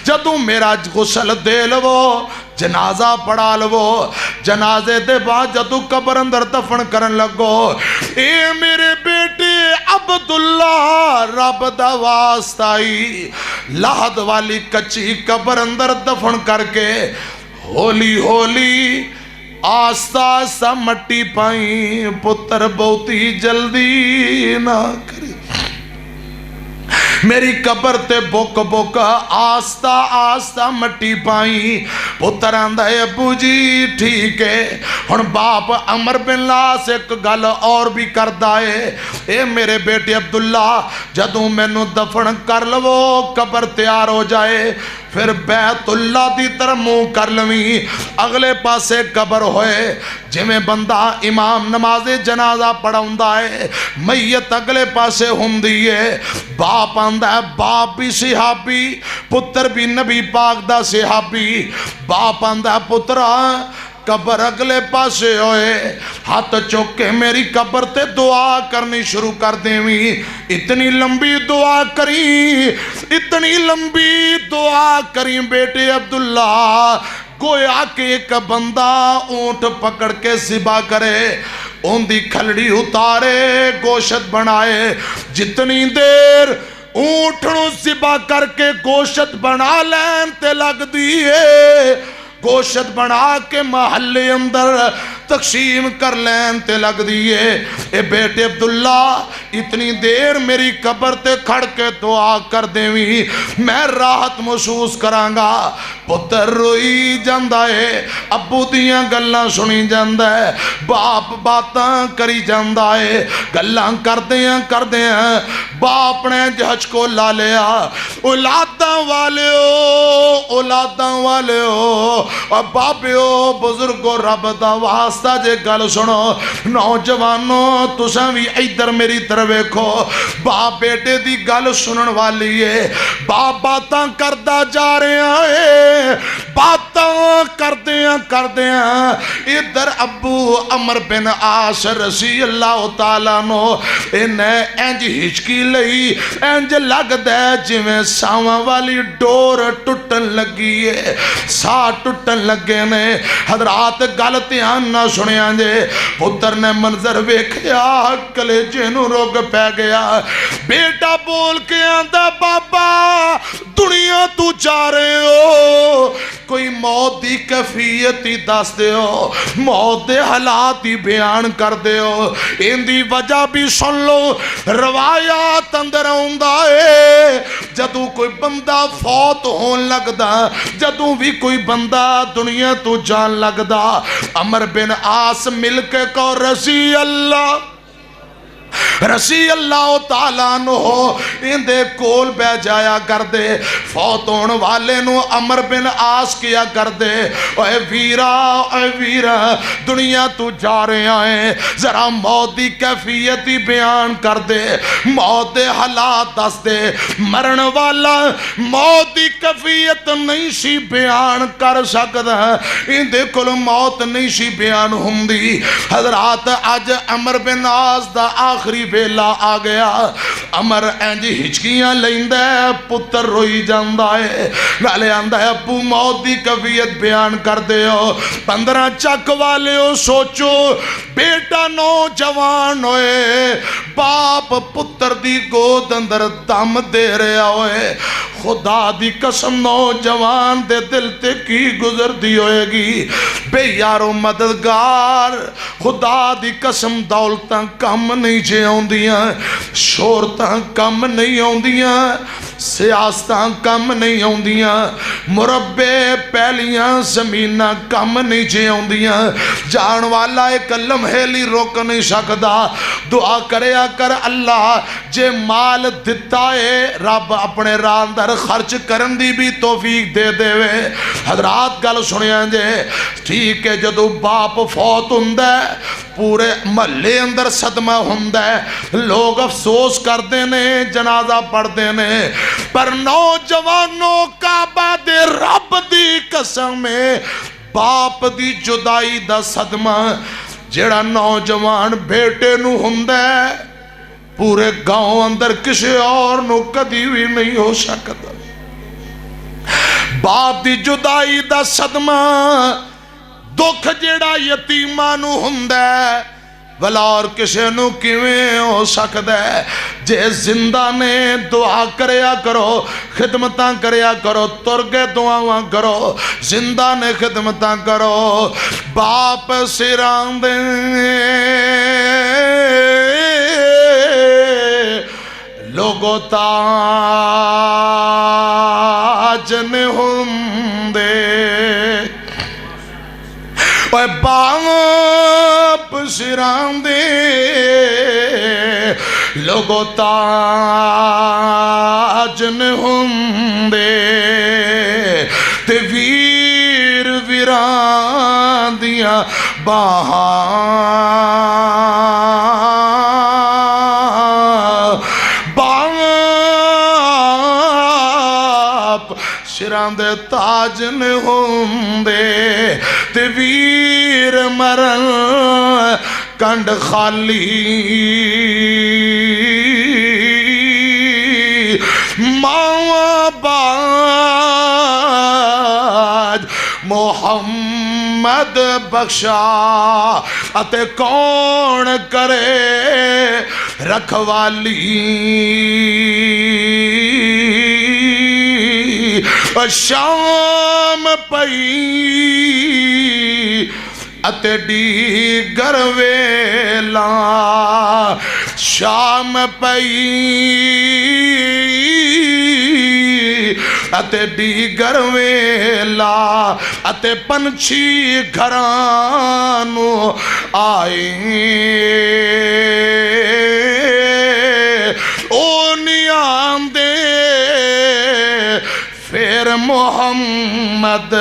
جدوں میرا غسل دے لو جنازہ پڑھا لو، جنازے دے بعد جدو قبر اندر دفن کرن لگو، اے میرے بیٹے عبداللہ رب دا واسطائی لحد والی کچی قبر اندر دفن کر کے ہولی ہولی آستہ آستہ مٹی پائیں، پتر بہتی جلدی نہ کری، میری قبر تے بک بک آستہ آستہ مٹی پائیں۔ پتر آندہ ہے ابو جی ٹھیک ہے، ہن باپ عمر بن عاص ایک گل اور بھی کر دائے، اے میرے بیٹے عبداللہ جدوں میں نو دفن کر لو قبر تیار ہو جائے، پھر بیت اللہ دی طرح منہ کر لویں، اگلے پاسے قبر ہوئے، جے میں بندہ امام نماز جنازہ پڑھاؤندہ ہے، میت اگلے پاسے ہوندی ہے، باپ آندہ ہے، باپ بھی صحابی، پتر بھی نبی پاک دا صحابی، باپ آندہ ہے پترہ قبر اگلے پاسے ہوئے، ہاتھ چوکے میری قبر تے دعا کرنی شروع کر دیویں، اتنی لمبی دعا کریں، اتنی لمبی دعا کریں بیٹے عبداللہ، گویا کہ ایک بندہ اونٹ پکڑ کے ذبح کرے، اون دی کھلڑی اتارے گوشت بنائے، جتنی دیر اونٹنوں ذبح کر کے گوشت بنا لین تے لگ دیئے، گوشت بنا کے محلے اندر تقسیم کر لین تے لگ دیئے، اے بیٹے عبداللہ اتنی دیر میری قبر تے کھڑ کے دعا کر دیویں، میں راحت محسوس کرانگا۔ پتر روئی جاندہ ہے، ابو دیاں گلاں سنی جاندہ ہے، باپ باتاں کری جاندہ ہے، گلاں کر دیاں باپ نے جہج کو لا لیا، اولاداں والے ہو اور بابے ہو بزرگو رب دا واسطہ واسطہ جے گل سنو نوجوانوں تساں بھی ادھر میری طرف ویکھو باپ بیٹے دی گل سنن والی ہے باپ باتاں کردا جا رہا ہے باتاں کردیاں ادھر ابو عمر بن عاص رضی اللہ تعالیٰ نو انہیں انج ہچکی لئی انج لگ دے جویں ساواں والی ڈور ٹٹن لگی ہے سا ٹٹن لگے نے حضرات گل دھیان نہ سنیا جے پتر نے منظر ویکھیا کلیجے نو رگ پہ گیا بیٹا بول کے آندا بابا دنیا تو جا رہے ہو کوئی موت دی کیفیت ہی دس دے ہو موت دے حالات ہی بیان کر دے ہو ان دی وجہ بھی سن لو روایات اندر آندا ہے جدوں کوئی بندہ فوت ہون لگدا جدوں بھی کوئی بندہ دنیا تو جان لگدا عمر بن عاص مل کے کو رضی اللہ تعالیٰ عنہ ان دے کول بے جایا کر دے فوت ہون والے نو عمر بن عاص کیا کر دے اے ویرا دنیا تو جا رہے آئے ذرا موت دی کیفیت ہی بیان کر دے موت دے حالات دس دے مرن والا موت دی کیفیت نہیں سی بیان کر سکدا ان دے کول موت نہیں سی بیان ہوندی حضرات اج عمر بن عاص دا آخری ویلا آ گیا عمر انج ہچکیاں لیندا ہے پتر روئی جاندا ہے نالے آندا ہے ابو موت دی کیفیت بیان کر دیو 15 چک والے ہو سوچو بیٹا نوجوان ہوئے باپ پتر دی گود اندر دم دے رہا ہوئے خدا دی قسم نوجوان دے دل تے کی گزر دی ہوئے گی بے یارو مددگار خدا دی قسم دولتاں کم نہیں جے آندیاں شہرتاں کم نہیں آندیاں سیاستاں کم نہیں آندیاں مربے پہلیاں زمیناں کم نہیں جے آندیاں جان والا ایک لمحے لی روک نہیں سکدا دعا کریا کر اللہ جے مال دتا ہے رب اپنے راہ اندر خرچ کرن دی بھی توفیق دے دے وے حضرات گل سنیا جے ٹھیک ہے جدو باپ فوت ہوندا ہے پورے محلے اندر صدمہ ہوندا ہے لوگ افسوس کردے نے جنازہ پڑھدے نے پر نوجوانوں کعبہ دے رب دی قسم میں باپ دی جدائی دا صدمہ جیڑا نوجوان بیٹے نو ہوندا ہے پورے گاؤں اندر کسی اور نو کدی بھی نہیں ہو سکتا باپ دی جدائی دا صدمہ دکھ جیڑا یتیماں نو ہوندا ہے بھلا اور کسے نو کیویں ہو سکدا ہے جے زندہ نے دعا کریا کرو خدمتاں کریا کرو ترگے دعاواں کرو زندہ نے خدمتاں کرو باپ سراں دے لوگو تاج نے ہوندے اے باپ سراں دے لوگو تاج نے ہوندے تے ویر ویران دیاں سراں دے تاج نے ہوندے تے ویر مرن کنڈ خالی ماں باج محمد بخشا اتے کون کرے رکھوالی شام پئی اتے دیگر ویلا شام پئی اتے دیگر ویلا اتے پنچھی گھرانو آئے او نیام دے پھر محمد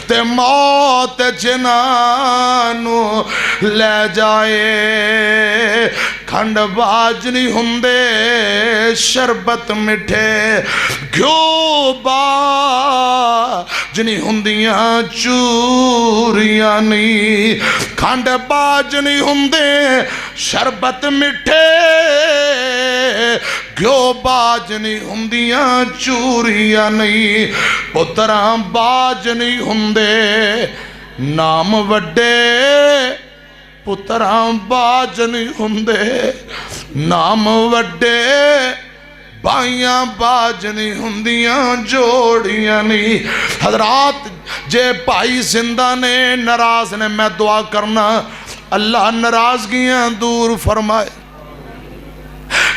تے موت جنانو لے جائے کھنڈ باج نہیں ہوندے شربت مٹھے گھیو باج نہیں ہوندیاں چوریاں نہیں کھنڈ باج نہیں ہوندے شربت مٹھے گھیو باج نہیں ہوندیاں چوریاں نہیں پتراں باج نہیں ہوندے نام وڈے پتراں باج نہیں ہوندے نام وڈے بائیاں باج نہیں ہوندیاں جوڑیاں نہیں حضرات جے بھائی زندہ نے ناراض نے میں دعا کرنا اللہ ناراضگیاں دور فرمائے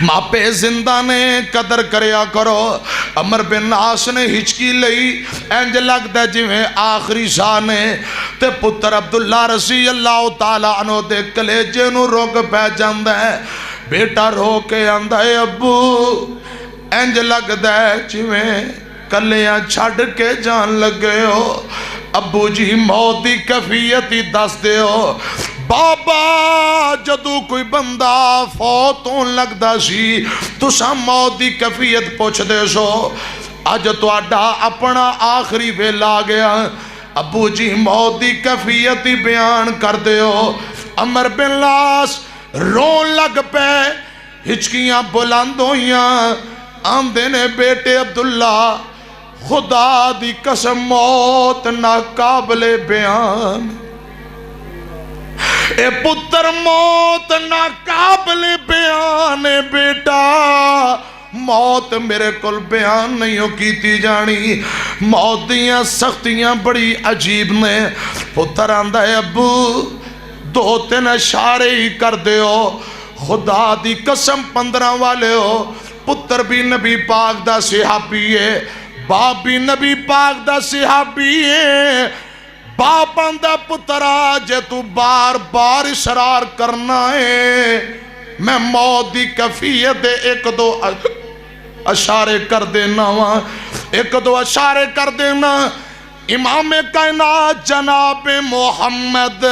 ماپے زندہ نے قدر کریا کرو عمر بن عاص نے ہچکی لئی انج لگتا ہے جی میں آخری شاہ نے تے پتر عبداللہ رضی اللہ تعالیٰ عنہ دے کلیجے نو روک پہ جاندہ ہے بیٹا رو کے آندہ ہے ابو انج لگتا ہے جی میں کلیاں چھڑ کے جان لگے ہو ابو جی موت دی کفیتی دس دے ہو بابا جدو کوئی بندہ فوتوں لگدا سی تسا موت دی کفیت پوچھ دے سو اج تو آڈا اپنا آخری ویلا آ گیا ابو جی موت دی کفیت بیان کر دے ہو عمر بن العاص رون لگ پہ ہچکیاں بلند ہویاں آندے نے بیٹے عبداللہ خدا دی قسم موت ناقابل بیان اے پتر موت ناقابل بیان بیٹا موت میرے کل بیان نہیں ہو کیتی جانی موت دیاں سختیاں بڑی عجیب نے پتر آندہ ہے ابو دو تین اشارے ہی کر دے ہو خدا دی قسم 15 والے ہو پتر بھی نبی پاک دا صحابی ہے باپ بھی نبی پاک دا صحابی ہے باپ آندہ پترا جے تو بار بار اصرار کرنا ہے میں موت دی کفیت ایک دو اشارے کر دینا ایک دو اشارے کر دینا امام کائنات جناب محمد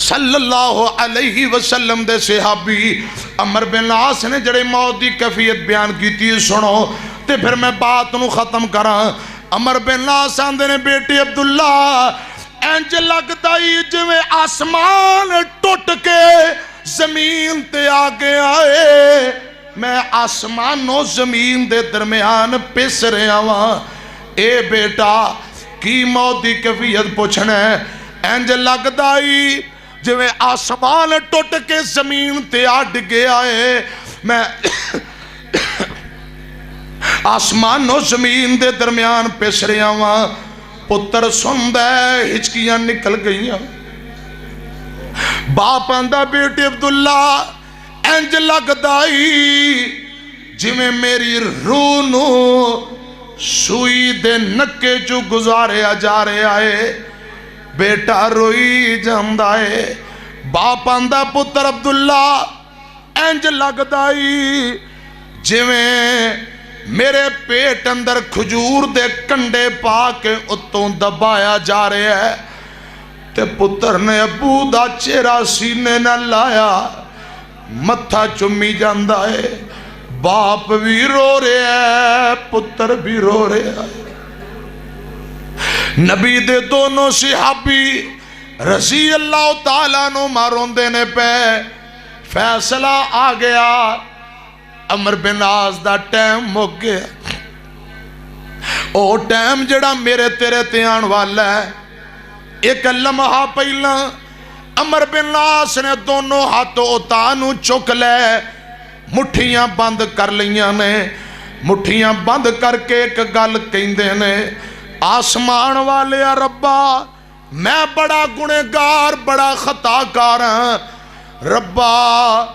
صلی اللہ علیہ وسلم دے صحابی عمر بن العاص نے جڑے موت دی کفیت بیان کی تھی سنو تے پھر میں بات نو ختم کراں عمر بن العاص آندے نے بیٹی عبداللہ انج لگدا ہی جویں آسمان ٹوٹ کے زمین تے آگے آئے میں آسمان و زمین دے درمیان پس رہا ہاں اے بیٹا کی موت دی کیفیت پوچھنا ہے انج لگدا ہی جویں آسمان ٹوٹ کے زمین تے اڈ گیا ہے میں آسمان و زمین دے درمیان پیش رہا ہاں پتر سندہ ہچکیاں نکل گئیاں باپ آندہ بیٹی عبداللہ انج لگدائی جی میں میری روح نو سوئی دے نکے جو گزارے جا رہے آئے بیٹا روئی جاندہ ہے باپ آندہ پتر عبداللہ انج لگدائی جی میں میرے پیٹ اندر کھجور دے کنڈے پا کے اتوں دبایا جا رہے ہے تے پتر نے ابو دا چہرہ سینے نہ لایا متھا چمی جاندہ ہے باپ بھی رو رہے ہے پتر بھی رو رہے ہے نبی دے دونوں صحابی رضی اللہ تعالیٰ نو مارون دینے پہ فیصلہ آ گیا عمر بن عاص دا ٹائم مک گیا او ٹائم جڑا میرے تیرے تیان والا ہے ایک لمحہ پہلا عمر بن عاص نے دونوں ہاتھوں اتانو چک لے مٹھیاں بند کر لیاں نے مٹھیاں بند کر کے ایک گل کہندے نے آسمان والے ربا میں بڑا گنہگار بڑا خطا کار ہاں ربا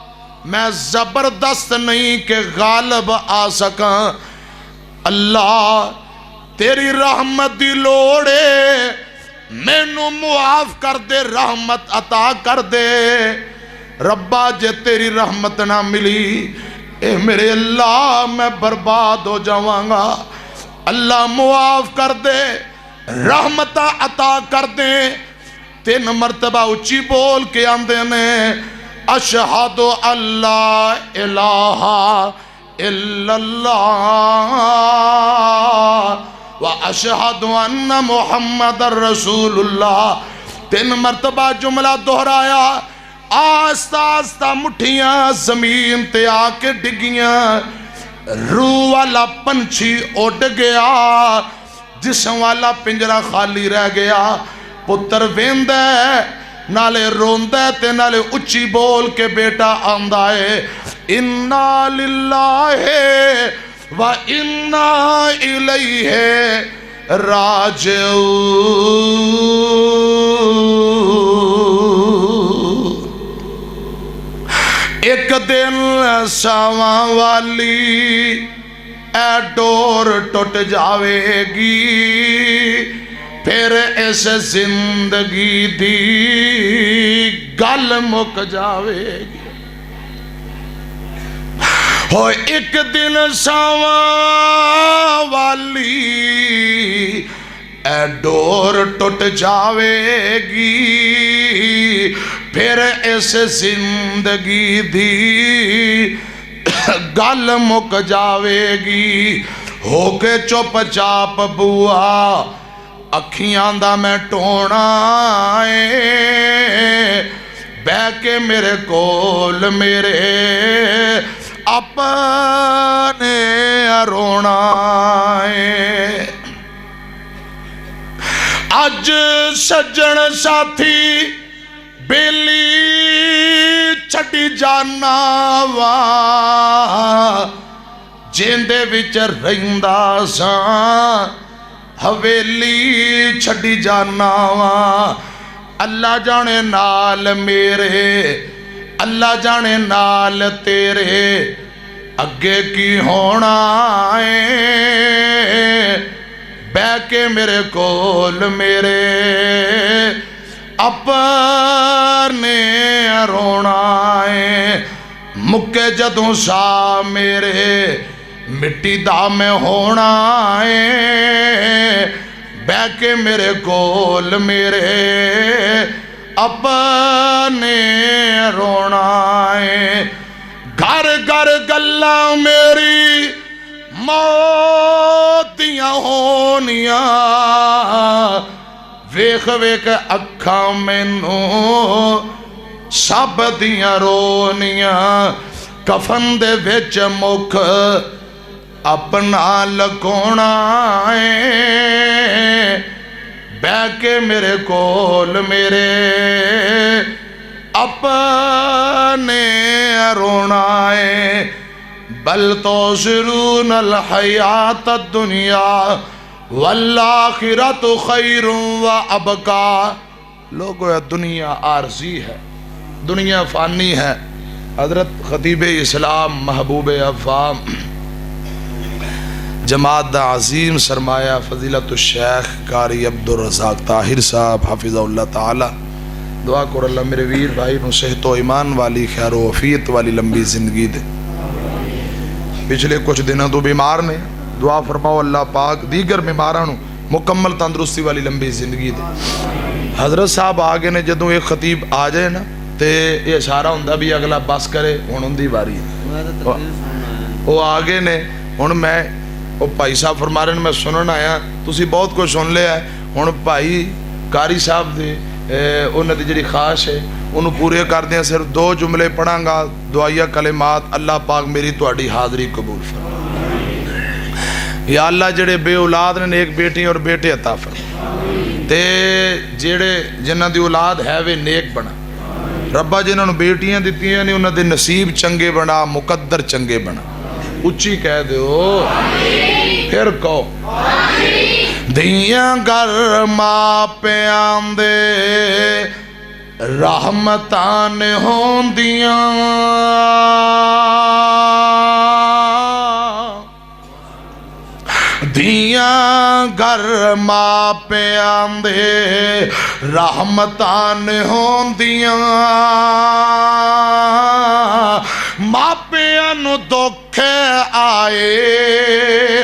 میں زبردست نہیں کہ غالب آ سکاں اللہ تیری رحمت دی لوڑے میں نو معاف کر دے رحمت عطا کر دے ربا جے تیری رحمت نہ ملی اے میرے اللہ میں برباد ہو جاواں گا اللہ معاف کر دے، رحمت عطا کر دے۔ 3 مرتبہ اچھی بول کے آندے نے اشہد اللہ الہ الا اللہ و اشہد ان محمد رسول اللہ۔ 3 مرتبہ جملہ دہرایا، آستہ آستہ مٹھیاں زمین تے آ کے ڈگیاں، روح والا پنچھی اڑ گیا، جسم والا پنجرہ خالی رہ گیا۔ پتر ویندہ نالے روندہ تے نالے اچھی بول کے بیٹا آندہ ہے اِنَّا لِلَّهِ وَإِنَّا إِلَيْهِ راجعون۔ ایک دن ساواں والی اے ڈور ٹوٹ جاوے گی، پھر اس زندگی دی گل مک جاوے گی۔ ہو ایک دن ساواں والی اے ڈور ٹوٹ جاوے گی، پھر اس زندگی دی گل مک جاوے گی۔ ہو کے چپ چاپ بوا اکھیاں دا میں ٹونا ہے، بہ کے میرے کول میرے اپنے رونا ہے۔ اج سجن ساتھی بیلی چھٹی جانا وا، جیندے وچ رہندا ساں حویلی چھٹی جانا وا۔ اللہ جانے نال میرے، اللہ جانے نال تیرے اگے کی ہونا ہے، بہ کے میرے کول میرے اپنے رونا ہے۔ مکے جدوں سا میرے مٹی دا میں ہونا ہے، بہ کے میرے کول میرے اپنے رونا ہے۔ گھر گھر گلاں میری موت دیاں ہونیاں، ویکھ ویکھ اکھاں مینوں سب دیاں رونیاں۔ کفن دے وچ مکھ اپنا لکونا ہے، بہ کے میرے کول میرے اپنے رونا ہے۔ بل تؤثرون الحیات الدنیا والآخرۃ خیر وابقیٰ۔ لوگو یہ دنیا عارضی ہے، دنیا فانی ہے۔ حضرت خطیب اسلام محبوب افام جماعت دا عظیم سرمایہ فضیلت الشیخ قاری عبدالرزاق طاہر صاحب حفظہ اللہ تعالی، دعا کرو اللہ میرے ویر بھائی نو صحت و ایمان والی خیر و عافیت والی لمبی زندگی دے۔ پچھلے کچھ دنوں تو بیمار نے، دعا فرماؤ اللہ پاک دیگر بیماراں نو مکمل تندرستی والی لمبی زندگی دے۔ حضرت صاحب آگے نے جدوں ایک خطیب آ جائے نا تے یہ اشارہ ہوندا بھی اگلا بس کرے، ہن اون دی باری ہے۔ وہ آگے نے، ہن میں وہ بھائی صاحب فرما رہے ہیں میں سنن آیا، تسی بہت کچھ سن لیا ہے، ہن بھائی قاری صاحب دے انہاں دی جڑی خواہش ہے انہوں پورے کر دیں۔ صرف 2 جملے پڑھاں گا، دعائیہ کلمات۔ اللہ پاک میری تہاڈی حاضری قبول فرما۔ یا اللہ جڑے بے اولاد نے نیک بیٹی اور بیٹے عطا فرما، تے جڑے جنہاں دی اولاد ہے وہ نیک بنا ربا، جنہاں نوں بیٹیاں دتیاں نے انہاں دے نصیب چنگے بنا، مقدر چنگے بنا۔ اچھی کہہ دیو پھر کہو دیاں گھر ماں پیاں دے رحمتان ہوندیاں، دیاں گھر ماں پیاں دے رحمتان ہوندیاں، ماں پیاں نو دکھ آئے